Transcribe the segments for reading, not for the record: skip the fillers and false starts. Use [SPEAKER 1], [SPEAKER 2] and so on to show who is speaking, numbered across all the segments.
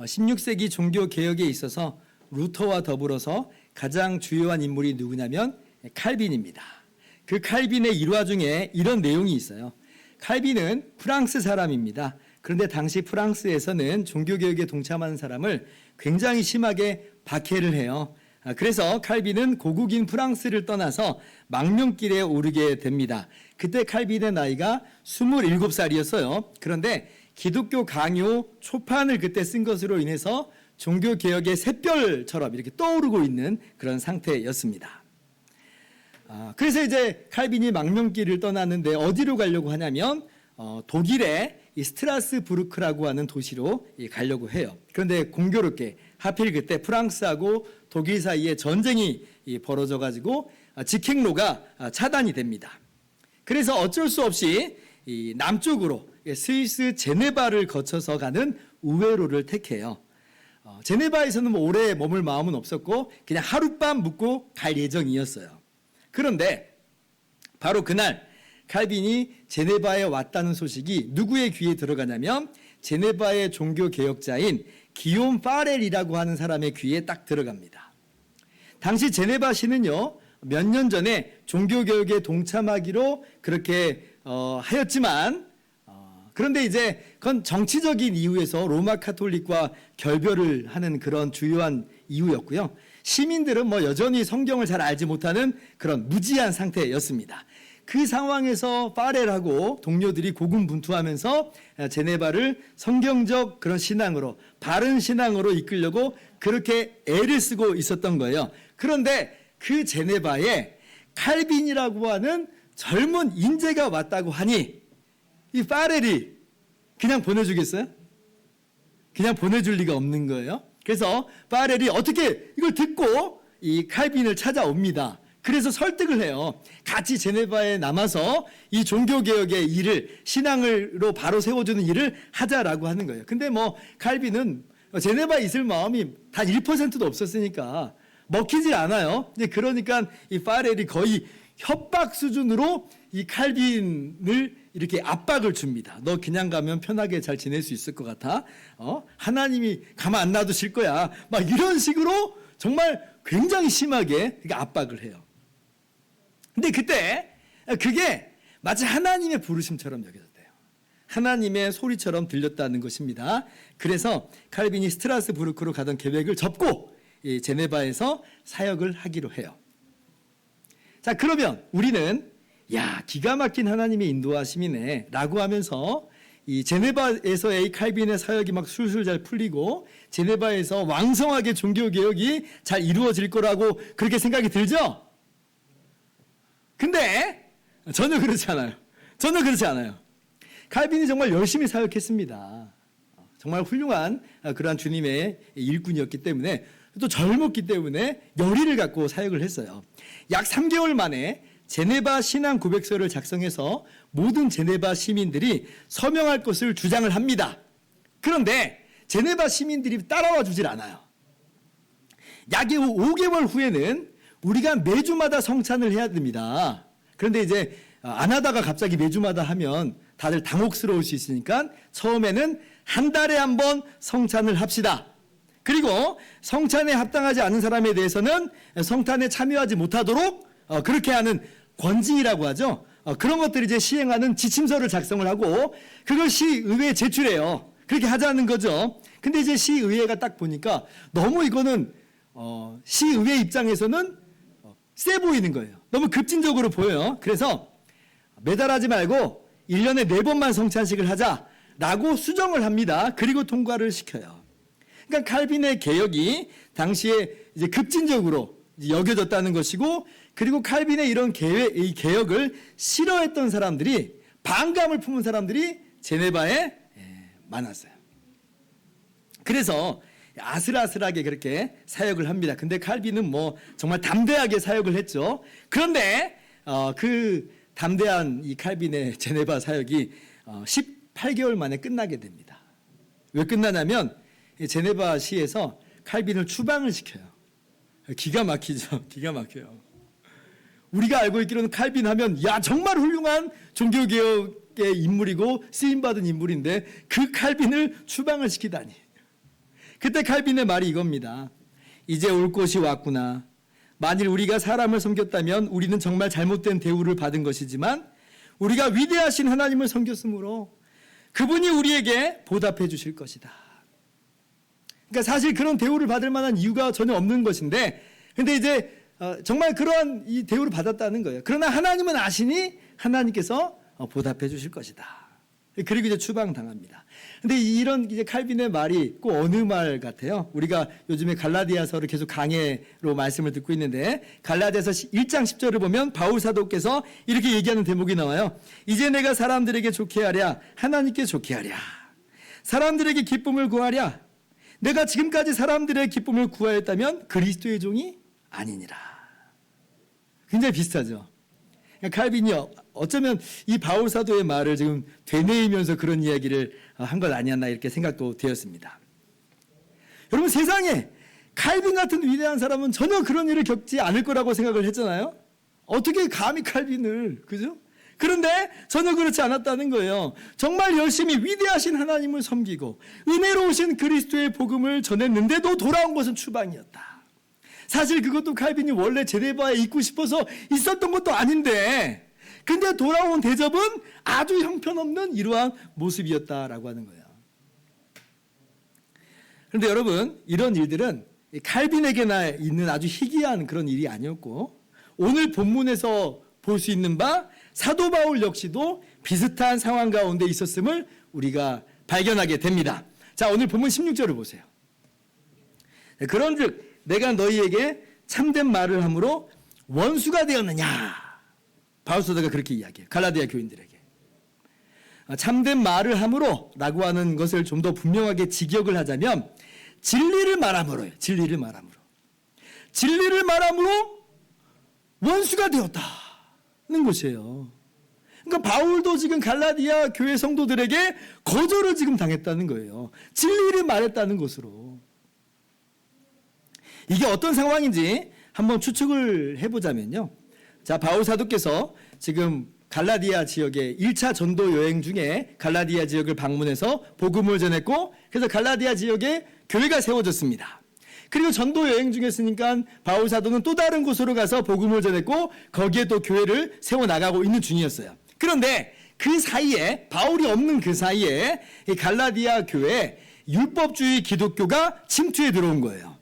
[SPEAKER 1] 16세기 종교개혁에 있어서 루터와 더불어서 가장 주요한 인물이 누구냐면 칼빈입니다. 그 칼빈의 일화 중에 이런 내용이 있어요. 칼빈은 프랑스 사람입니다. 그런데 당시 프랑스에서는 종교개혁에 동참하는 사람을 굉장히 심하게 박해를 해요. 그래서 칼빈은 고국인 프랑스를 떠나서 망명길에 오르게 됩니다. 그때 칼빈의 나이가 27살이었어요. 그런데 기독교 강요 초판을 그때 쓴 것으로 인해서 종교개혁의 샛별처럼 이렇게 떠오르고 있는 그런 상태였습니다. 그래서 이제 칼빈이 망명길을 떠났는데 어디로 가려고 하냐면 독일의 이 스트라스부르크라고 하는 도시로 가려고 해요. 그런데 공교롭게 하필 그때 프랑스하고 독일 사이에 전쟁이 벌어져 가지고 직행로가 차단이 됩니다. 그래서 어쩔 수 없이 이 남쪽으로 스위스 제네바를 거쳐서 가는 우회로를 택해요. 제네바에서는 뭐 오래 머물 마음은 없었고 그냥 하룻밤 묵고 갈 예정이었어요. 그런데 바로 그날 칼빈이 제네바에 왔다는 소식이 누구의 귀에 들어가냐면 제네바의 종교개혁자인 기욤 파렐이라고 하는 사람의 귀에 딱 들어갑니다. 당시 제네바시는요, 몇 년 전에 종교개혁에 동참하기로 그렇게 하였지만 그런데 이제 그건 정치적인 이유에서 로마 카톨릭과 결별을 하는 그런 주요한 이유였고요. 시민들은 뭐 여전히 성경을 잘 알지 못하는 그런 무지한 상태였습니다. 그 상황에서 파렐하고 동료들이 고군분투하면서 제네바를 성경적 그런 신앙으로, 바른 신앙으로 이끌려고 그렇게 애를 쓰고 있었던 거예요. 그런데 그 제네바에 칼빈이라고 하는 젊은 인재가 왔다고 하니 이 파렐이 그냥 보내주겠어요? 그냥 보내줄 리가 없는 거예요. 그래서 파렐이 어떻게 이걸 듣고 이 칼빈을 찾아옵니다. 그래서 설득을 해요. 같이 제네바에 남아서 이 종교개혁의 일을, 신앙으로 바로 세워주는 일을 하자라고 하는 거예요. 근데 뭐 칼빈은 제네바에 있을 마음이 단 1%도 없었으니까 먹히지 않아요. 그러니까 이 파렐이 거의 협박 수준으로 이 칼빈을 이렇게 압박을 줍니다. 너 그냥 가면 편하게 잘 지낼 수 있을 것 같아? 하나님이 가만 안 놔두실 거야. 막 이런 식으로 정말 굉장히 심하게 압박을 해요. 근데 그때 그게 마치 하나님의 부르심처럼 여겨졌대요. 하나님의 소리처럼 들렸다는 것입니다. 그래서 칼빈이 스트라스부르크로 가던 계획을 접고 이 제네바에서 사역을 하기로 해요. 자, 그러면 우리는 야, 기가 막힌 하나님의 인도하심이네 라고 하면서 이 제네바에서의 칼빈의 사역이 막 술술 잘 풀리고 제네바에서 왕성하게 종교개혁이 잘 이루어질 거라고 그렇게 생각이 들죠? 근데 전혀 그렇지 않아요. 전혀 그렇지 않아요. 칼빈이 정말 열심히 사역했습니다. 정말 훌륭한 그러한 주님의 일꾼이었기 때문에 또 젊었기 때문에 열의를 갖고 사역을 했어요. 약 3개월 만에 제네바 신앙 고백서를 작성해서 모든 제네바 시민들이 서명할 것을 주장을 합니다. 그런데 제네바 시민들이 따라와 주질 않아요. 약 5개월 후에는 우리가 매주마다 성찬을 해야 됩니다. 그런데 이제 안 하다가 갑자기 매주마다 하면 다들 당혹스러울 수 있으니까 처음에는 한 달에 한 번 성찬을 합시다. 그리고 성찬에 합당하지 않은 사람에 대해서는 성탄에 참여하지 못하도록 그렇게 하는 권징이라고 하죠. 그런 것들을 이제 시행하는 지침서를 작성을 하고 그걸 시의회에 제출해요. 그렇게 하자는 거죠. 근데 이제 시의회가 딱 보니까 너무 이거는 시의회 입장에서는 세 보이는 거예요. 너무 급진적으로 보여요. 그래서 매달 하지 말고 1년에 4번만 성찬식을 하자라고 수정을 합니다. 그리고 통과를 시켜요. 그러니까 칼빈의 개혁이 당시에 이제 급진적으로 여겨졌다는 것이고, 그리고 칼빈의 이런 이 개혁을 싫어했던 사람들이, 반감을 품은 사람들이 제네바에 많았어요. 그래서 아슬아슬하게 그렇게 사역을 합니다. 근데 칼빈은 뭐 정말 담대하게 사역을 했죠. 그런데 그 담대한 이 칼빈의 제네바 사역이 18개월 만에 끝나게 됩니다. 왜 끝나냐면 제네바시에서 칼빈을 추방을 시켜요. 기가 막히죠. 기가 막혀요. 우리가 알고 있기로는 칼빈 하면 야 정말 훌륭한 종교개혁의 인물이고 쓰임받은 인물인데 그 칼빈을 추방을 시키다니. 그때 칼빈의 말이 이겁니다. 이제 올 것이 왔구나. 만일 우리가 사람을 섬겼다면 우리는 정말 잘못된 대우를 받은 것이지만 우리가 위대하신 하나님을 섬겼으므로 그분이 우리에게 보답해 주실 것이다. 그러니까 사실 그런 대우를 받을 만한 이유가 전혀 없는 것인데, 근데 이제 정말 그러한 이 대우를 받았다는 거예요. 그러나 하나님은 아시니 하나님께서 보답해 주실 것이다. 그리고 이제 추방당합니다. 근데 이런 이제 칼빈의 말이 꼭 어느 말 같아요? 우리가 요즘에 갈라디아서를 계속 강해로 말씀을 듣고 있는데, 갈라디아서 1장 10절을 보면 바울 사도께서 이렇게 얘기하는 대목이 나와요. 이제 내가 사람들에게 좋게 하랴, 하나님께 좋게 하랴. 사람들에게 기쁨을 구하랴. 내가 지금까지 사람들의 기쁨을 구하였다면 그리스도의 종이 아니니라. 굉장히 비슷하죠. 칼빈이 어쩌면 이 바울 사도의 말을 지금 되뇌이면서 그런 이야기를 한 것 아니었나 이렇게 생각도 되었습니다. 여러분, 세상에 칼빈 같은 위대한 사람은 전혀 그런 일을 겪지 않을 거라고 생각을 했잖아요. 어떻게 감히 칼빈을, 그죠? 그런데 전혀 그렇지 않았다는 거예요. 정말 열심히 위대하신 하나님을 섬기고 은혜로우신 그리스도의 복음을 전했는데도 돌아온 것은 추방이었다. 사실 그것도 칼빈이 원래 제네바에 있고 싶어서 있었던 것도 아닌데, 근데 돌아온 대접은 아주 형편없는 이러한 모습이었다라고 하는 거예요. 그런데 여러분, 이런 일들은 칼빈에게나 있는 아주 희귀한 그런 일이 아니었고, 오늘 본문에서 볼 수 있는 바 사도 바울 역시도 비슷한 상황 가운데 있었음을 우리가 발견하게 됩니다. 자, 오늘 본문 16절을 보세요. 그런즉 내가 너희에게 참된 말을 함으로 원수가 되었느냐. 바울 사도가 그렇게 이야기해요. 갈라디아 교인들에게. 참된 말을 함으로 라고 하는 것을 좀 더 분명하게 직역을 하자면 진리를 말함으로요. 진리를 말함으로. 진리를 말함으로 원수가 되었다는 것이에요. 그러니까 바울도 지금 갈라디아 교회 성도들에게 거절을 지금 당했다는 거예요. 진리를 말했다는 것으로. 이게 어떤 상황인지 한번 추측을 해보자면요. 자, 바울 사도께서 지금 갈라디아 지역에 1차 전도 여행 중에 갈라디아 지역을 방문해서 복음을 전했고, 그래서 갈라디아 지역에 교회가 세워졌습니다. 그리고 전도 여행 중에 있으니까 바울 사도는 또 다른 곳으로 가서 복음을 전했고, 거기에 또 교회를 세워나가고 있는 중이었어요. 그런데 그 사이에, 바울이 없는 그 사이에 이 갈라디아 교회에 율법주의 기독교가 침투해 들어온 거예요.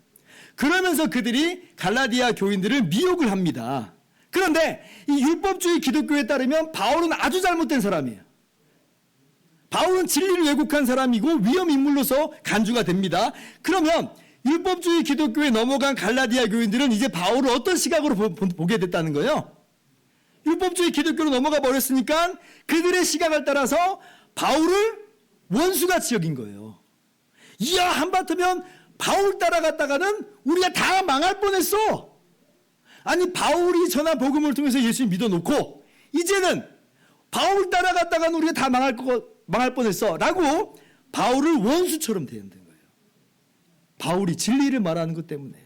[SPEAKER 1] 그러면서 그들이 갈라디아 교인들을 미혹을 합니다. 그런데 이 율법주의 기독교에 따르면 바울은 아주 잘못된 사람이에요. 바울은 진리를 왜곡한 사람이고 위험인물로서 간주가 됩니다. 그러면 율법주의 기독교에 넘어간 갈라디아 교인들은 이제 바울을 어떤 시각으로 보게 됐다는 거예요? 율법주의 기독교로 넘어가 버렸으니까 그들의 시각을 따라서 바울을 원수같이 여긴 거예요. 이야, 한바탕면 바울 따라갔다가는 우리가 다 망할 뻔했어. 아니, 바울이 전한 복음을 통해서 예수님 믿어놓고 이제는 바울 따라갔다가는 우리가 다 망할 뻔했어 라고 바울을 원수처럼 대한다는 거예요. 바울이 진리를 말하는 것 때문에.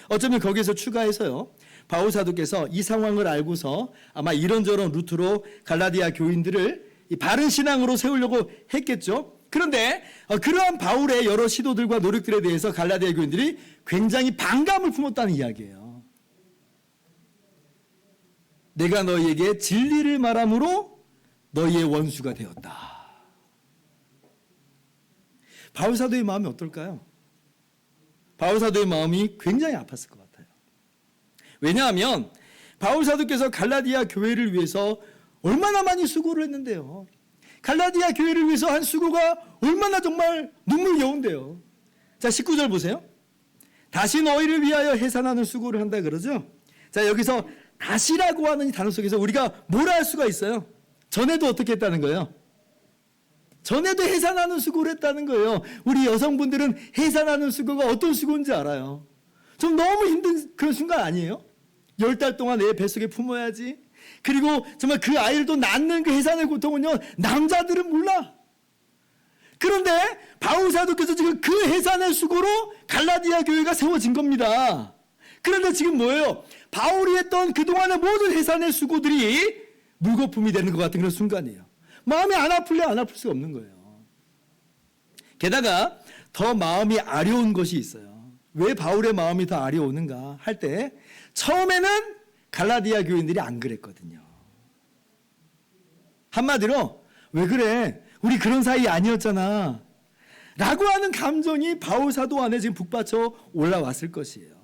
[SPEAKER 1] 어쩌면 거기에서 추가해서요, 바울 사도께서 이 상황을 알고서 아마 이런저런 루트로 갈라디아 교인들을 이 바른 신앙으로 세우려고 했겠죠. 그런데 그러한 바울의 여러 시도들과 노력들에 대해서 갈라디아 교인들이 굉장히 반감을 품었다는 이야기예요. 내가 너희에게 진리를 말함으로 너희의 원수가 되었다. 바울 사도의 마음이 어떨까요? 바울 사도의 마음이 굉장히 아팠을 것 같아요. 왜냐하면 바울 사도께서 갈라디아 교회를 위해서 얼마나 많이 수고를 했는데요. 갈라디아 교회를 위해서 한 수고가 얼마나 정말 눈물겨운데요. 자, 19절 보세요. 다시 너희를 위하여 해산하는 수고를 한다 그러죠. 자, 여기서 다시라고 하는 이 단어 속에서 우리가 뭘 알 수가 있어요? 전에도 어떻게 했다는 거예요? 전에도 해산하는 수고를 했다는 거예요. 우리 여성분들은 해산하는 수고가 어떤 수고인지 알아요. 좀 너무 힘든 그런 순간 아니에요? 10달 동안 애 뱃속에 품어야지. 그리고 정말 그 아이를 또 낳는 그 해산의 고통은요, 남자들은 몰라. 그런데 바울 사도께서 지금 그 해산의 수고로 갈라디아 교회가 세워진 겁니다. 그런데 지금 뭐예요? 바울이 했던 그동안의 모든 해산의 수고들이 물거품이 되는 것 같은 그런 순간이에요. 마음이 안 아플래 안 아플 수가 없는 거예요. 게다가 더 마음이 아려운 것이 있어요. 왜 바울의 마음이 더 아려오는가 할 때 처음에는 갈라디아 교인들이 안 그랬거든요. 한마디로 왜 그래? 우리 그런 사이 아니었잖아. 라고 하는 감정이 바울 사도 안에 지금 북받쳐 올라왔을 것이에요.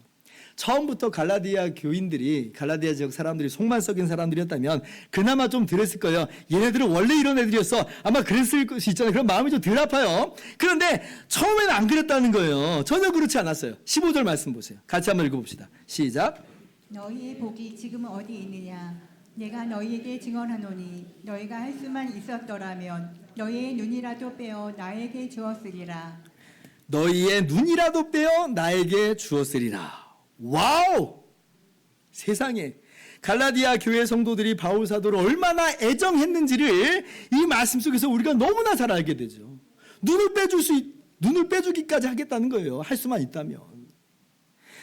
[SPEAKER 1] 처음부터 갈라디아 교인들이, 갈라디아 지역 사람들이 속만 썩인 사람들이었다면 그나마 좀 덜했을 거예요. 얘네들은 원래 이런 애들이었어. 아마 그랬을 수 있잖아요. 그럼 마음이 좀 덜 아파요. 그런데 처음에는 안 그랬다는 거예요. 전혀 그렇지 않았어요. 15절 말씀 보세요. 같이 한번 읽어봅시다. 시작.
[SPEAKER 2] 너희의 복이 지금 어디 있느냐? 내가 너희에게 증언하노니 너희가 할 수만 있었더라면 너희의 눈이라도 빼어 나에게 주었으리라.
[SPEAKER 1] 너희의 눈이라도 빼어 나에게 주었으리라. 와우! 세상에 갈라디아 교회 성도들이 바울 사도를 얼마나 애정했는지를 이 말씀 속에서 우리가 너무나 잘 알게 되죠. 눈을 빼주기까지 하겠다는 거예요. 할 수만 있다면.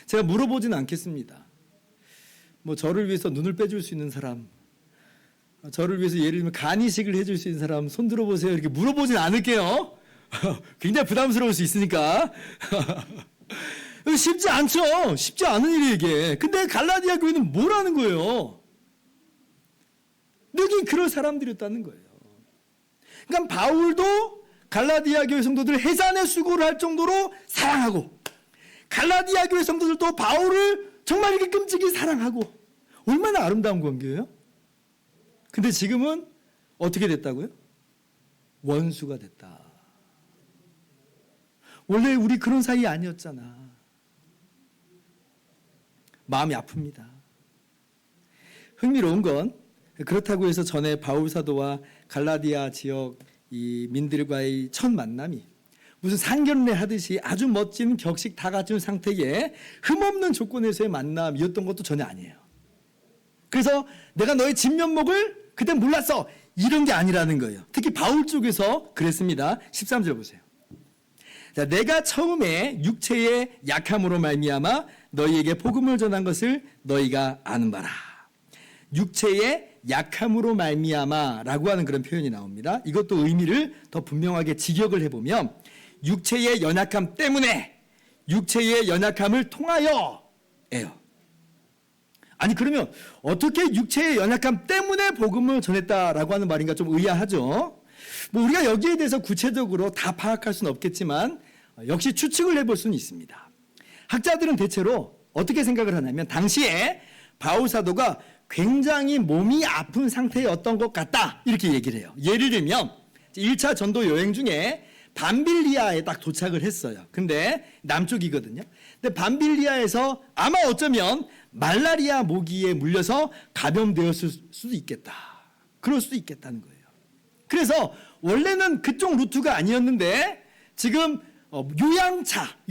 [SPEAKER 1] 제가 물어보진 않겠습니다. 뭐 저를 위해서 눈을 빼줄 수 있는 사람, 저를 위해서 예를 들면 간이식을 해줄 수 있는 사람 손 들어보세요. 이렇게 물어보진 않을게요. 굉장히 부담스러울 수 있으니까. 쉽지 않죠. 쉽지 않은 일이 이게. 근데 갈라디아 교회는 뭐라는 거예요? 여기 그럴 사람들이었다는 거예요. 그러니까 바울도 갈라디아 교회 성도들 해산의 수고를 할 정도로 사랑하고, 갈라디아 교회 성도들도 바울을 정말 이렇게 끔찍이 사랑하고, 얼마나 아름다운 관계예요? 근데 지금은 어떻게 됐다고요? 원수가 됐다. 원래 우리 그런 사이 아니었잖아. 마음이 아픕니다. 흥미로운 건 그렇다고 해서 전에 바울 사도와 갈라디아 지역 이 민들과의 첫 만남이 무슨 상견례 하듯이 아주 멋진 격식 다 갖춘 상태의 흠없는 조건에서의 만남이었던 것도 전혀 아니에요. 그래서 내가 너의 진면목을 그때 몰랐어. 이런 게 아니라는 거예요. 특히 바울 쪽에서 그랬습니다. 13절 보세요. 자, 내가 처음에 육체의 약함으로 말미암아 너희에게 복음을 전한 것을 너희가 아는 바라. 육체의 약함으로 말미암아라고 하는 그런 표현이 나옵니다. 이것도 의미를 더 분명하게 직역을 해보면 육체의 연약함 때문에, 육체의 연약함을 통하여예요. 아니 그러면 어떻게 육체의 연약함 때문에 복음을 전했다라고 하는 말인가 좀 의아하죠. 뭐 우리가 여기에 대해서 구체적으로 다 파악할 수는 없겠지만 역시 추측을 해볼 수는 있습니다. 학자들은 대체로 어떻게 생각을 하냐면 당시에 바울 사도가 굉장히 몸이 아픈 상태였던 것 같다 이렇게 얘기를 해요. 예를 들면 1차 전도 여행 중에 밤빌리아에 딱 도착을 했어요. 근데 남쪽이거든요. 근데 밤빌리아에서 아마 어쩌면 말라리아 모기에 물려서 감염되었을 수도 있겠다. 그럴 수도 있겠다는 거예요. 그래서 원래는 그쪽 루트가 아니었는데 지금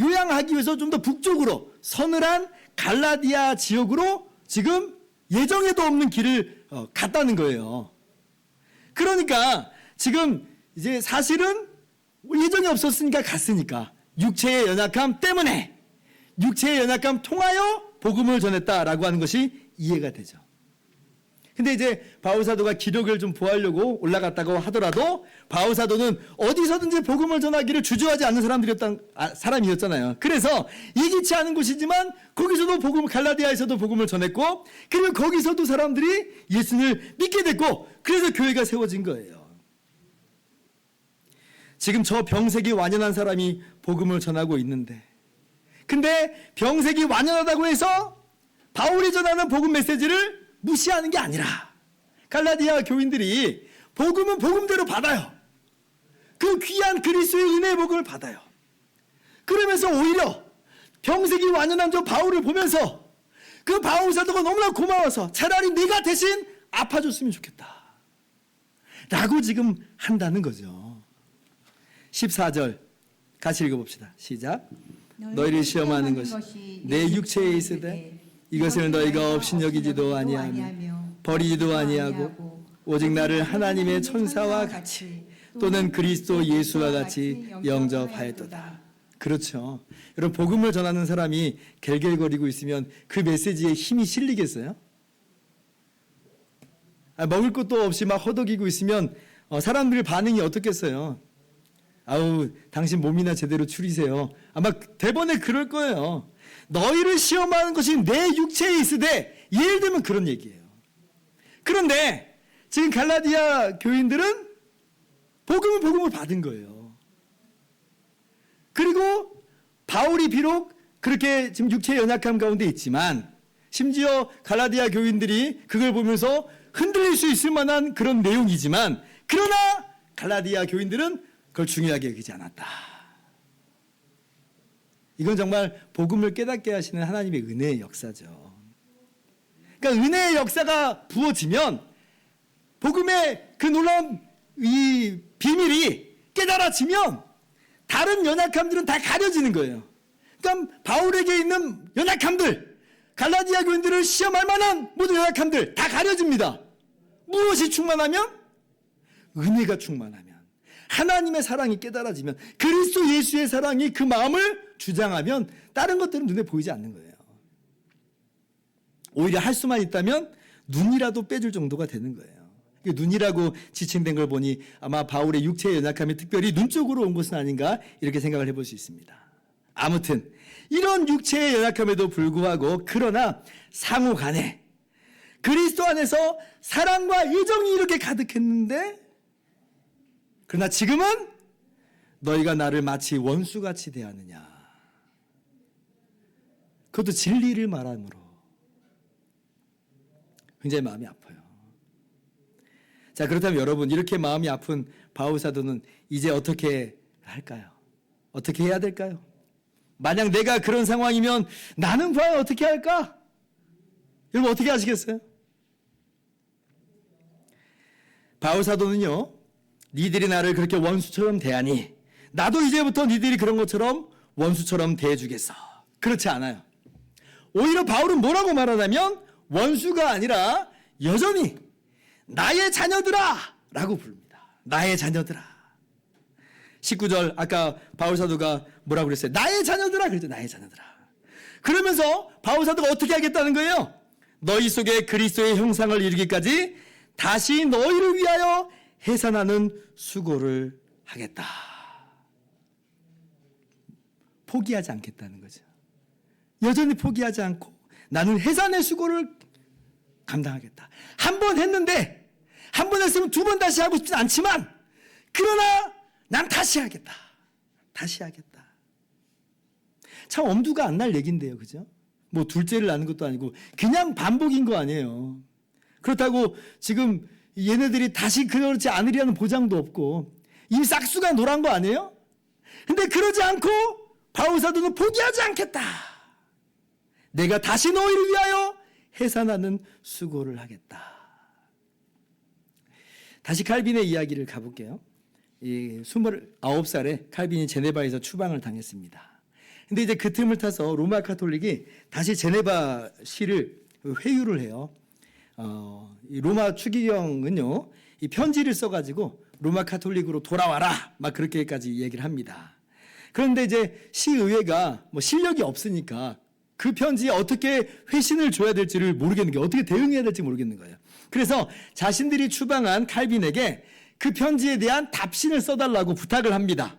[SPEAKER 1] 요양하기 위해서 좀 더 북쪽으로 서늘한 갈라디아 지역으로 지금 예정에도 없는 길을 갔다는 거예요. 그러니까 지금 이제 사실은 예정이 없었으니까 갔으니까 육체의 연약함 때문에, 육체의 연약함 통하여 복음을 전했다라고 하는 것이 이해가 되죠. 근데 이제 바울 사도가 기력을 좀 보하려고 올라갔다고 하더라도 바울 사도는 어디서든지 복음을 전하기를 주저하지 않는 사람이었잖아요. 그래서 예기치 않은 곳이지만 거기서도 갈라디아에서도 복음을 전했고, 그리고 거기서도 사람들이 예수님을 믿게 됐고, 그래서 교회가 세워진 거예요. 지금 저 병색이 완연한 사람이 복음을 전하고 있는데, 근데 병색이 완연하다고 해서 바울이 전하는 복음 메시지를 무시하는 게 아니라 갈라디아 교인들이 복음은 복음대로 받아요. 그 귀한 그리스도의 은혜의 복음을 받아요. 그러면서 오히려 병색이 완연한 저 바울을 보면서 그 바울 사도가 너무나 고마워서 차라리 내가 대신 아파줬으면 좋겠다 라고 지금 한다는 거죠. 14절 같이 읽어봅시다. 시작. 너희를 시험하는 것이 내 육체에 있으되 이것을 너희가 업신여기지도 아니하며 버리지도 아니하고 오직 나를 하나님의 천사와 같이 또는 그리스도 예수와 같이 영접하였도다. 그렇죠. 여러분 복음을 전하는 사람이 갤갤거리고 있으면 그 메시지에 힘이 실리겠어요? 먹을 것도 없이 막 허덕이고 있으면 사람들 반응이 어떻겠어요? 아우, 당신 몸이나 제대로 추리세요. 아마 대번에 그럴 거예요. 너희를 시험하는 것이 내 육체에 있으되, 예를 들면 그런 얘기예요. 그런데 지금 갈라디아 교인들은 복음을 받은 거예요. 그리고 바울이 비록 그렇게 지금 육체의 연약함 가운데 있지만, 심지어 갈라디아 교인들이 그걸 보면서 흔들릴 수 있을 만한 그런 내용이지만, 그러나 갈라디아 교인들은 그걸 중요하게 여기지 않았다. 이건 정말 복음을 깨닫게 하시는 하나님의 은혜의 역사죠. 그러니까 은혜의 역사가 부어지면 복음의 그 놀라운 이 비밀이 깨달아지면 다른 연약함들은 다 가려지는 거예요. 그러니까 바울에게 있는 연약함들, 갈라디아 교인들을 시험할 만한 모든 연약함들 다 가려집니다. 무엇이 충만하면? 은혜가 충만하면, 하나님의 사랑이 깨달아지면, 그리스도 예수의 사랑이 그 마음을 주장하면 다른 것들은 눈에 보이지 않는 거예요. 오히려 할 수만 있다면 눈이라도 빼줄 정도가 되는 거예요. 눈이라고 지칭된 걸 보니 아마 바울의 육체의 연약함이 특별히 눈 쪽으로 온 것은 아닌가, 이렇게 생각을 해볼 수 있습니다. 아무튼 이런 육체의 연약함에도 불구하고, 그러나 상호 간에 그리스도 안에서 사랑과 애정이 이렇게 가득했는데, 그러나 지금은 너희가 나를 마치 원수같이 대하느냐. 그것도 진리를 말함으로 굉장히 마음이 아파요. 자, 그렇다면 여러분, 이렇게 마음이 아픈 바울 사도는 이제 어떻게 할까요? 어떻게 해야 될까요? 만약 내가 그런 상황이면 나는 과연 어떻게 할까? 여러분 어떻게 하시겠어요? 바울 사도는요, 니들이 나를 그렇게 원수처럼 대하니 나도 이제부터 니들이 그런 것처럼 원수처럼 대해주겠어. 그렇지 않아요. 오히려 바울은 뭐라고 말하냐면, 원수가 아니라 여전히 나의 자녀들아 라고 부릅니다. 나의 자녀들아. 19절, 아까 바울 사도가 뭐라고 그랬어요? 나의 자녀들아 그랬죠. 나의 자녀들아. 그러면서 바울 사도가 어떻게 하겠다는 거예요? 너희 속에 그리스도의 형상을 이루기까지 다시 너희를 위하여 해산하는 수고를 하겠다. 포기하지 않겠다는 거죠. 여전히 포기하지 않고 나는 해산의 수고를 감당하겠다. 한 번 했는데, 한 번 했으면 두 번 다시 하고 싶진 않지만, 그러나 난 다시 하겠다. 다시 하겠다. 참 엄두가 안 날 얘기인데요. 그죠? 뭐 둘째를 낳는 것도 아니고 그냥 반복인 거 아니에요. 그렇다고 지금 얘네들이 다시 그렇지 않으리라는 보장도 없고 이미 싹수가 노란 거 아니에요? 근데 그러지 않고 바울 사도는 포기하지 않겠다. 내가 다시 너희를 위하여 해산하는 수고를 하겠다. 다시 칼빈의 이야기를 가볼게요. 29살에 칼빈이 제네바에서 추방을 당했습니다. 근데 이제 그 틈을 타서 로마 카톨릭이 다시 제네바 시를 회유를 해요. 이 로마 추기경은요, 이 편지를 써가지고 로마 카톨릭으로 돌아와라, 막 그렇게까지 얘기를 합니다. 그런데 이제 시의회가 뭐 실력이 없으니까 그 편지에 어떻게 회신을 줘야 될지를 모르겠는 게, 어떻게 대응해야 될지 모르겠는 거예요. 그래서 자신들이 추방한 칼빈에게 그 편지에 대한 답신을 써달라고 부탁을 합니다.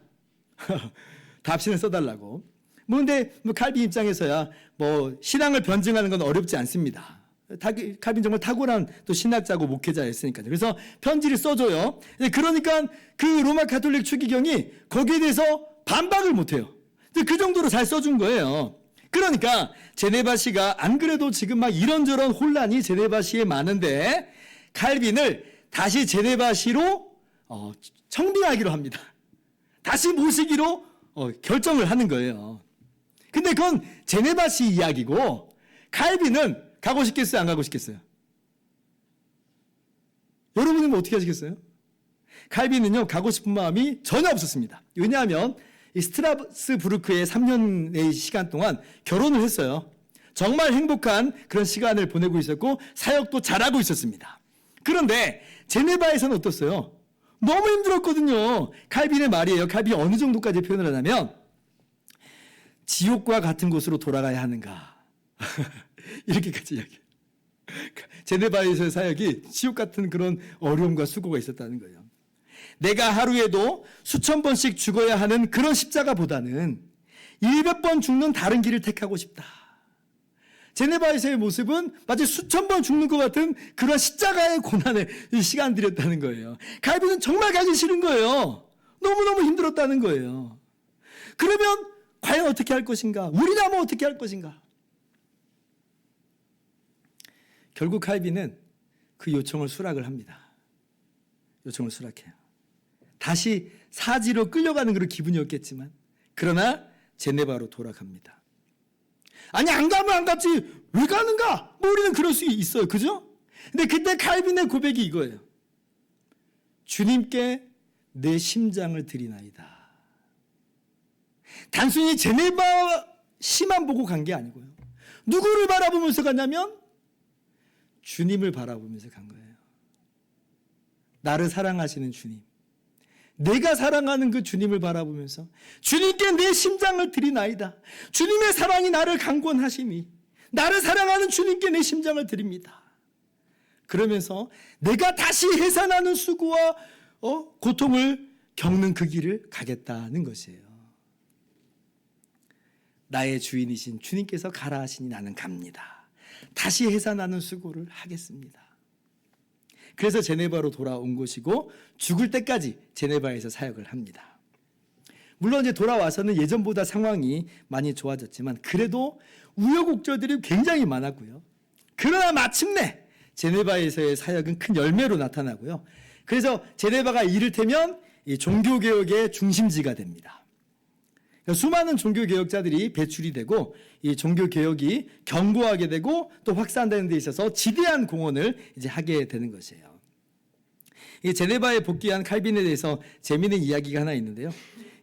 [SPEAKER 1] 답신을 써달라고. 뭐 근데 뭐 칼빈 입장에서야 뭐 신앙을 변증하는 건 어렵지 않습니다. 칼빈 정말 탁월한 또 신학자고 목회자였으니까요. 그래서 편지를 써줘요. 그러니까 그 로마 가톨릭 추기경이 거기에 대해서 반박을 못해요. 그 정도로 잘 써준 거예요. 그러니까 제네바시가 안 그래도 지금 막 이런저런 혼란이 제네바시에 많은데 칼빈을 다시 제네바시로 청빙하기로 합니다. 다시 모시기로 결정을 하는 거예요. 근데 그건 제네바시 이야기고 칼빈은 가고 싶겠어요? 안 가고 싶겠어요? 여러분은 어떻게 하시겠어요? 칼빈은요, 가고 싶은 마음이 전혀 없었습니다. 왜냐하면 이 스트라스부르크에 3년의 시간 동안 결혼을 했어요. 정말 행복한 그런 시간을 보내고 있었고 사역도 잘하고 있었습니다. 그런데 제네바에서는 어떻어요? 너무 힘들었거든요. 칼빈의 말이에요. 칼빈이 어느 정도까지 표현을 하냐면, 지옥과 같은 곳으로 돌아가야 하는가. 이렇게까지 이야기해요. 제네바에서의 사역이 지옥 같은 그런 어려움과 수고가 있었다는 거예요. 내가 하루에도 수천 번씩 죽어야 하는 그런 십자가보다는 100번 죽는 다른 길을 택하고 싶다. 제네바에서의 모습은 마치 수천 번 죽는 것 같은 그런 십자가의 고난을 시간 들였다는 거예요. 칼빈은 정말 가기 싫은 거예요. 너무너무 힘들었다는 거예요. 그러면 과연 어떻게 할 것인가? 우리라면 어떻게 할 것인가? 결국 칼빈은 그 요청을 수락을 합니다. 요청을 수락해요. 다시 사지로 끌려가는 그런 기분이었겠지만 그러나 제네바로 돌아갑니다. 아니 안 가면 안 갔지 왜 가는가? 뭐 우리는 그럴 수 있어요. 그죠? 근데 그때 칼빈의 고백이 이거예요. 주님께 내 심장을 드리나이다. 단순히 제네바 시만 보고 간 게 아니고요. 누구를 바라보면서 갔냐면 주님을 바라보면서 간 거예요. 나를 사랑하시는 주님. 내가 사랑하는 그 주님을 바라보면서 주님께 내 심장을 드리나이다. 주님의 사랑이 나를 강권하심이 나를 사랑하는 주님께 내 심장을 드립니다. 그러면서 내가 다시 해산하는 수고와 고통을 겪는 그 길을 가겠다는 것이에요. 나의 주인이신 주님께서 가라 하시니 나는 갑니다. 다시 해산하는 수고를 하겠습니다. 그래서 제네바로 돌아온 것이고 죽을 때까지 제네바에서 사역을 합니다. 물론 이제 돌아와서는 예전보다 상황이 많이 좋아졌지만 그래도 우여곡절들이 굉장히 많았고요. 그러나 마침내 제네바에서의 사역은 큰 열매로 나타나고요. 그래서 제네바가 이를테면 이 종교개혁의 중심지가 됩니다. 수많은 종교개혁자들이 배출이 되고 이 종교개혁이 견고하게 되고 또 확산되는 데 있어서 지대한 공헌을 이제 하게 되는 것이에요. 이 제네바에 복귀한 칼빈에 대해서 재미있는 이야기가 하나 있는데요.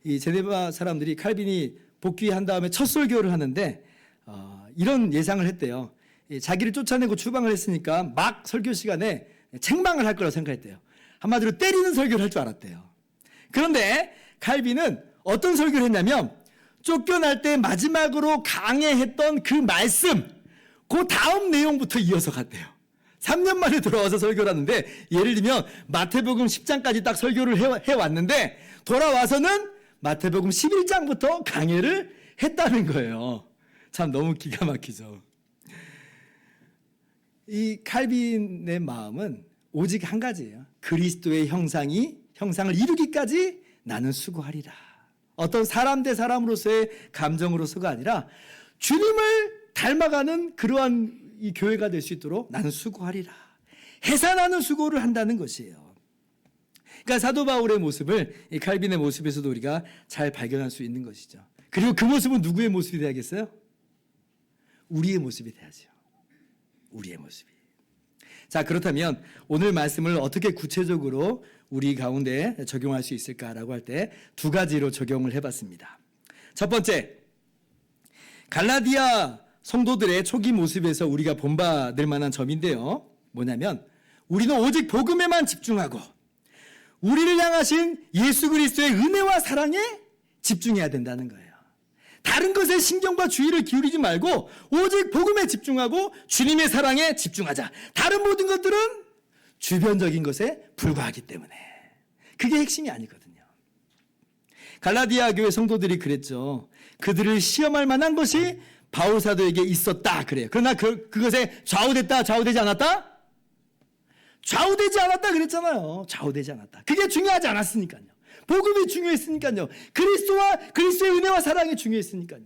[SPEAKER 1] 이 제네바 사람들이 칼빈이 복귀한 다음에 첫 설교를 하는데 이런 예상을 했대요. 자기를 쫓아내고 추방을 했으니까 막 설교 시간에 책망을 할 거라고 생각했대요. 한마디로 때리는 설교를 할 줄 알았대요. 그런데 칼빈은 어떤 설교를 했냐면 쫓겨날 때 마지막으로 강해했던 그 말씀 그 다음 내용부터 이어서 갔대요. 3년 만에 돌아와서 설교를 하는데 예를 들면 마태복음 10장까지 딱 설교를 해왔는데 돌아와서는 마태복음 11장부터 강해를 했다는 거예요. 참 너무 기가 막히죠. 이 칼빈의 마음은 오직 한 가지예요. 그리스도의 형상을 이루기까지 나는 수고하리라. 어떤 사람 대 사람으로서의 감정으로서가 아니라 주님을 닮아가는 그러한 이 교회가 될 수 있도록 나는 수고하리라. 해산하는 수고를 한다는 것이에요. 그러니까 사도 바울의 모습을 이 칼빈의 모습에서도 우리가 잘 발견할 수 있는 것이죠. 그리고 그 모습은 누구의 모습이 돼야겠어요? 우리의 모습이 돼야죠. 우리의 모습이. 자, 그렇다면 오늘 말씀을 어떻게 구체적으로 우리 가운데 적용할 수 있을까라고 할 때 두 가지로 적용을 해봤습니다. 첫 번째, 갈라디아 성도들의 초기 모습에서 우리가 본받을 만한 점인데요. 뭐냐면 우리는 오직 복음에만 집중하고 우리를 향하신 예수 그리스도의 은혜와 사랑에 집중해야 된다는 거예요. 다른 것에 신경과 주의를 기울이지 말고 오직 복음에 집중하고 주님의 사랑에 집중하자. 다른 모든 것들은 주변적인 것에 불과하기 때문에 그게 핵심이 아니거든요. 갈라디아 교회 성도들이 그랬죠. 그들을 시험할 만한 것이 바울 사도에게 있었다 그래요. 그러나 그것에 좌우되지 않았다? 좌우되지 않았다 그랬잖아요. 좌우되지 않았다. 그게 중요하지 않았으니까요. 복음이 중요했으니까요. 그리스도의 은혜와 사랑이 중요했으니까요.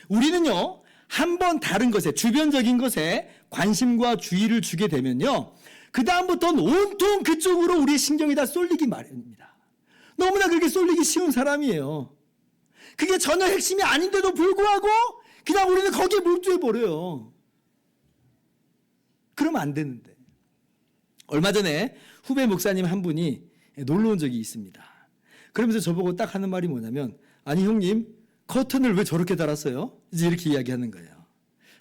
[SPEAKER 1] 우리는요, 한번 다른 것에, 주변적인 것에 관심과 주의를 주게 되면요, 그 다음부터는 온통 그쪽으로 우리의 신경이 다 쏠리기 마련입니다. 너무나 그렇게 쏠리기 쉬운 사람이에요. 그게 전혀 핵심이 아닌데도 불구하고 그냥 우리는 거기에 몰두해버려요. 그러면 안 되는데. 얼마 전에 후배 목사님 한 분이 놀러 온 적이 있습니다. 그러면서 저보고 딱 하는 말이 뭐냐면, 아니 형님 커튼을 왜 저렇게 달았어요? 이제 이렇게 이야기하는 거예요.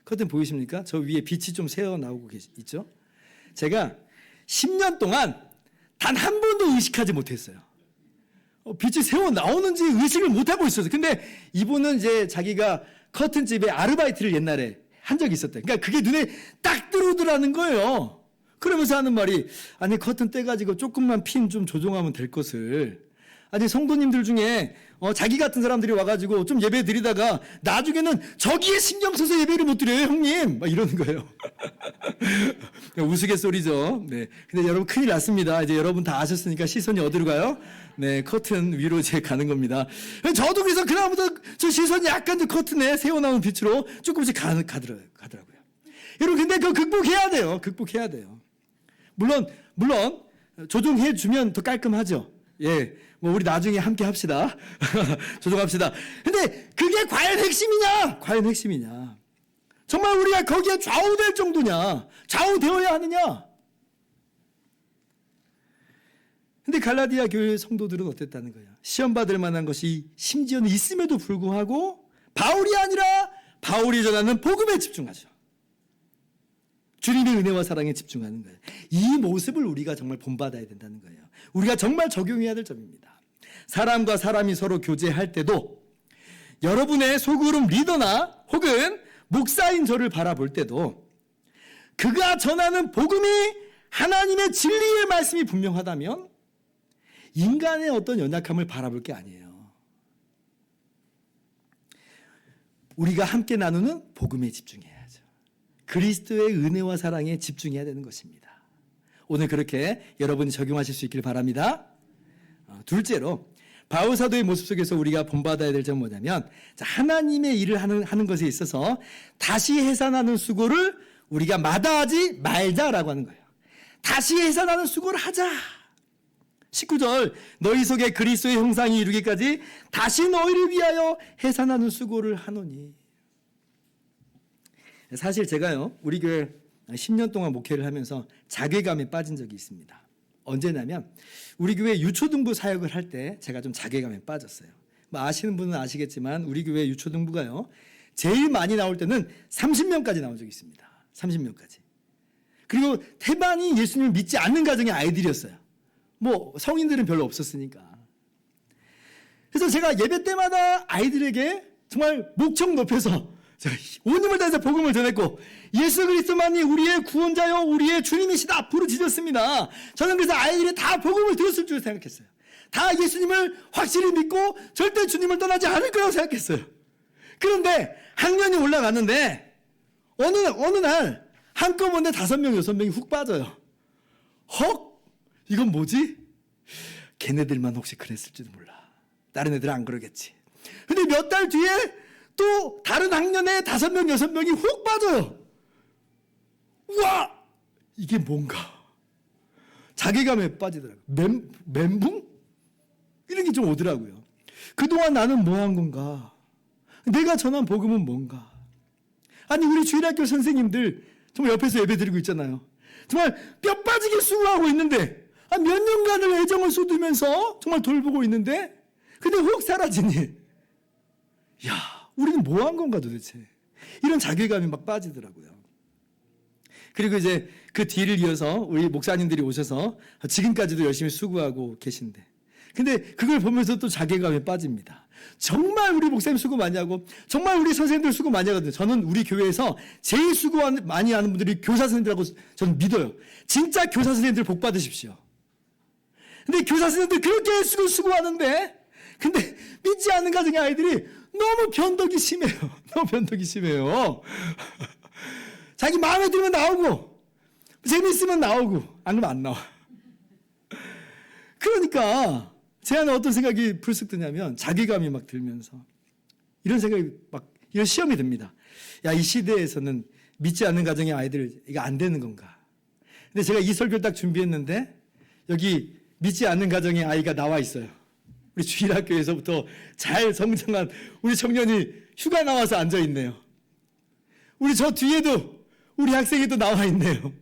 [SPEAKER 1] 커튼 보이십니까? 저 위에 빛이 좀 새어 나오고 있죠? 제가 10년 동안 단 한 번도 의식하지 못했어요. 빛이 새어 나오는지 의식을 못하고 있었어요. 근데 이분은 이제 자기가 커튼집에 아르바이트를 옛날에 한 적이 있었대요. 그러니까 그게 눈에 딱 들어오더라는 거예요. 그러면서 하는 말이, 아니 커튼 떼가지고 조금만 핀 좀 조정하면 될 것을, 아니 성도님들 중에 자기 같은 사람들이 와가지고 좀 예배 드리다가 나중에는 저기에 신경 써서 예배를 못 드려요 형님, 막 이러는 거예요. 우스갯소리죠. 네. 근데 여러분 큰일 났습니다. 이제 여러분 다 아셨으니까 시선이 어디로 가요? 네, 커튼 위로 이제 가는 겁니다. 저도 그래서 그다음부터 저 시선이 약간 좀 커튼에 새어나오는 빛으로 조금씩 가더라고요. 여러분 근데 그거 극복해야 돼요. 극복해야 돼요. 물론 조정해 주면 더 깔끔하죠. 예, 뭐 우리 나중에 함께 합시다. 조정합시다. 근데 그게 과연 핵심이냐? 과연 핵심이냐? 정말 우리가 거기에 좌우될 정도냐? 좌우되어야 하느냐? 근데 갈라디아 교회 성도들은 어땠다는 거예요? 시험 받을 만한 것이 심지어는 있음에도 불구하고 바울이 아니라 바울이 전하는 복음에 집중하죠. 주님의 은혜와 사랑에 집중하는 거예요. 이 모습을 우리가 정말 본받아야 된다는 거예요. 우리가 정말 적용해야 될 점입니다. 사람과 사람이 서로 교제할 때도, 여러분의 소그룹 리더나 혹은 목사인 저를 바라볼 때도 그가 전하는 복음이 하나님의 진리의 말씀이 분명하다면 인간의 어떤 연약함을 바라볼 게 아니에요. 우리가 함께 나누는 복음에 집중해야죠. 그리스도의 은혜와 사랑에 집중해야 되는 것입니다. 오늘 그렇게 여러분이 적용하실 수 있기를 바랍니다. 둘째로 바울 사도의 모습 속에서 우리가 본받아야 될 점은 뭐냐면, 하나님의 일을 하는 것에 있어서 다시 해산하는 수고를 우리가 마다하지 말자라고 하는 거예요. 다시 해산하는 수고를 하자. 19절, 너희 속에 그리스도의 형상이 이루기까지 다시 너희를 위하여 해산하는 수고를 하노니. 사실 제가요, 우리 교회 10년 동안 목회를 하면서 자괴감에 빠진 적이 있습니다. 언제냐면 우리 교회 유초등부 사역을 할 때 제가 좀 자괴감에 빠졌어요. 뭐 아시는 분은 아시겠지만 우리 교회 유초등부가요, 제일 많이 나올 때는 30명까지 나온 적이 있습니다. 30명까지. 그리고 태반이 예수님을 믿지 않는 가정의 아이들이었어요. 뭐 성인들은 별로 없었으니까. 그래서 제가 예배 때마다 아이들에게 정말 목청 높여서 온 힘을 다해서 복음을 전했고, 예수 그리스도만이 우리의 구원자요 우리의 주님이시다 부르짖었습니다. 저는 그래서 아이들이 다 복음을 들었을 줄 생각했어요. 다 예수님을 확실히 믿고 절대 주님을 떠나지 않을 거라고 생각했어요. 그런데 학년이 올라갔는데 어느 날 한꺼번에 5명 6명이 훅 빠져요. 헉, 이건 뭐지? 걔네들만 혹시 그랬을지도 몰라. 다른 애들은 안 그러겠지. 근데 몇 달 뒤에 또 다른 학년에 5명 6명이 훅 빠져요. 우와, 이게 뭔가? 자괴감에 빠지더라고요. 멘붕? 이런 게 좀 오더라고요. 그동안 나는 뭐 한 건가? 내가 전한 복음은 뭔가? 아니, 우리 주일학교 선생님들 정말 옆에서 예배 드리고 있잖아요. 정말 뼈 빠지게 수고하고 있는데, 몇 년간을 애정을 쏟으면서 정말 돌보고 있는데, 근데 훅 사라지니, 야, 우리는 뭐 한 건가 도대체? 이런 자괴감이 막 빠지더라고요. 그리고 이제 그 뒤를 이어서 우리 목사님들이 오셔서 지금까지도 열심히 수고하고 계신데, 근데 그걸 보면서 또 자괴감에 빠집니다. 정말 우리 목사님 수고 많이 하고 정말 우리 선생님들 수고 많이 하거든요. 저는 우리 교회에서 제일 수고 많이 하는 분들이 교사 선생님들하고 저는 믿어요. 진짜 교사 선생님들 복 받으십시오. 근데 교사 선생님들 그렇게 수고하는데, 근데 믿지 않는 가정의 아이들이 너무 변덕이 심해요. 너무 변덕이 심해요. 자기 마음에 들면 나오고, 재밌으면 나오고, 안 그러면 안 나와. 그러니까 제 안에 어떤 생각이 불쑥 드냐면, 자괴감이 막 들면서 이런 생각이 막, 이런 시험이 듭니다. 야, 이 시대에서는 믿지 않는 가정의 아이들 이거 안 되는 건가? 근데 제가 이 설교를 딱 준비했는데 여기 믿지 않는 가정의 아이가 나와 있어요. 우리 주일학교에서부터 잘 성장한 우리 청년이 휴가 나와서 앉아 있네요. 우리 저 뒤에도 우리 학생이 또 나와 있네요.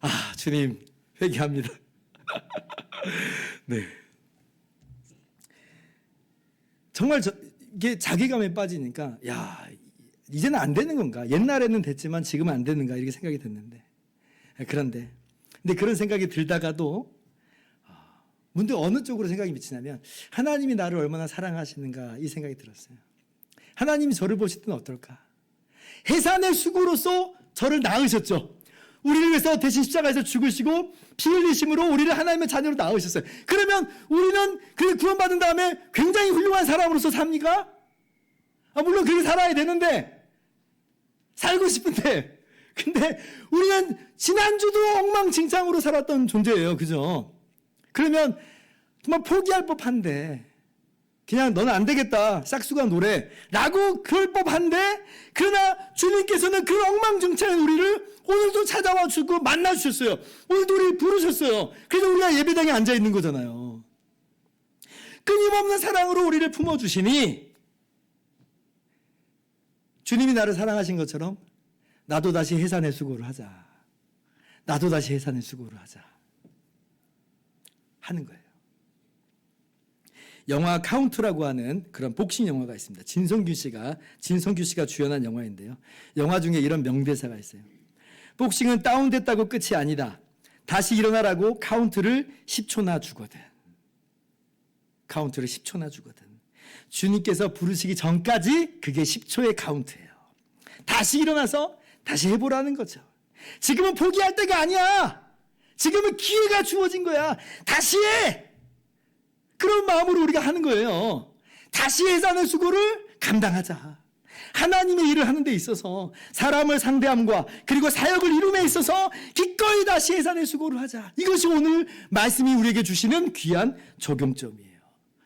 [SPEAKER 1] 아, 주님 회개합니다. 네. 정말 이게 자괴감에 빠지니까, 야, 이제는 안 되는 건가? 옛날에는 됐지만 지금은 안 되는가? 이렇게 생각이 됐는데, 그런데 근데 그런 생각이 들다가도 문득 어느 쪽으로 생각이 미치냐면, 하나님이 나를 얼마나 사랑하시는가 이 생각이 들었어요. 하나님이 저를 보실 때는 어떨까? 해산의 수고로서 저를 낳으셨죠. 우리를 위해서 대신 십자가에서 죽으시고 피 흘리심으로 우리를 하나님의 자녀로 낳으셨어요. 그러면 우리는 그 구원받은 다음에 굉장히 훌륭한 사람으로서 삽니까? 물론 그렇게 살아야 되는데, 살고 싶은데, 근데 우리는 지난주도 엉망진창으로 살았던 존재예요. 그죠? 그러면 정말 포기할 법한데, 그냥 너는 안 되겠다, 싹수가 노래 라고 그럴 법한데, 그러나 주님께서는 그 엉망진창의 우리를 오늘도 찾아와 주고 만나 주셨어요. 오늘도 우리를 부르셨어요. 그래서 우리가 예배당에 앉아 있는 거잖아요. 끊임없는 사랑으로 우리를 품어주시니 주님이 나를 사랑하신 것처럼 나도 다시 해산의 수고를 하자. 나도 다시 해산의 수고를 하자. 하는 거예요. 영화 카운트라고 하는 그런 복싱 영화가 있습니다. 진성규 씨가 주연한 영화인데요. 영화 중에 이런 명대사가 있어요. 복싱은 다운됐다고 끝이 아니다. 다시 일어나라고 카운트를 10초나 주거든. 카운트를 10초나 주거든. 주님께서 부르시기 전까지 그게 10초의 카운트예요. 다시 일어나서 다시 해보라는 거죠. 지금은 포기할 때가 아니야. 지금은 기회가 주어진 거야. 다시 해. 그런 마음으로 우리가 하는 거예요. 다시 해산의 수고를 감당하자. 하나님의 일을 하는 데 있어서 사람을 상대함과 그리고 사역을 이룸에 있어서 기꺼이 다시 해산의 수고를 하자. 이것이 오늘 말씀이 우리에게 주시는 귀한 적용점이에요.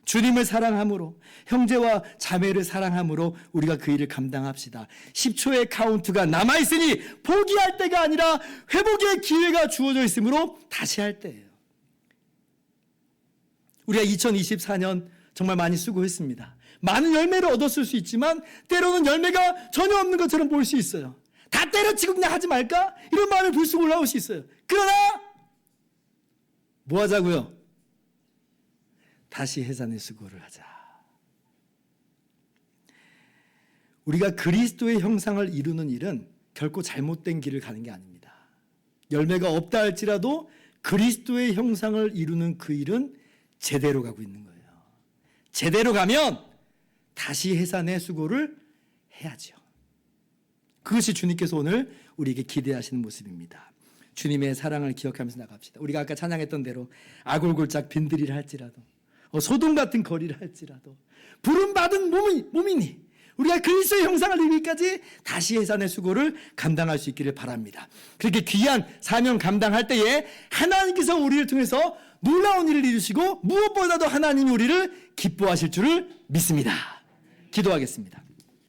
[SPEAKER 1] 주님을 사랑함으로, 형제와 자매를 사랑함으로 우리가 그 일을 감당합시다. 10초의 카운트가 남아있으니 포기할 때가 아니라 회복의 기회가 주어져 있으므로 다시 할 때예요. 우리가 2024년 정말 많이 수고했습니다. 많은 열매를 얻었을 수 있지만 때로는 열매가 전혀 없는 것처럼 보일 수 있어요. 다 때려치고 그냥 하지 말까? 이런 마음이 불쑥 올라올 수 있어요. 그러나 뭐 하자고요? 다시 해산의 수고를 하자. 우리가 그리스도의 형상을 이루는 일은 결코 잘못된 길을 가는 게 아닙니다. 열매가 없다 할지라도 그리스도의 형상을 이루는 그 일은 제대로 가고 있는 거예요. 제대로 가면 다시 해산의 수고를 해야죠. 그것이 주님께서 오늘 우리에게 기대하시는 모습입니다. 주님의 사랑을 기억하면서 나갑시다. 우리가 아까 찬양했던 대로 아골골짝 빈들이를 할지라도, 소돔 같은 거리를 할지라도, 부름받은 몸이니 우리가 그리스도의 형상을 이루기까지 다시 해산의 수고를 감당할 수 있기를 바랍니다. 그렇게 귀한 사명 감당할 때에 하나님께서 우리를 통해서 놀라운 일을 이루시고 무엇보다도 하나님이 우리를 기뻐하실 줄을 믿습니다. 기도하겠습니다.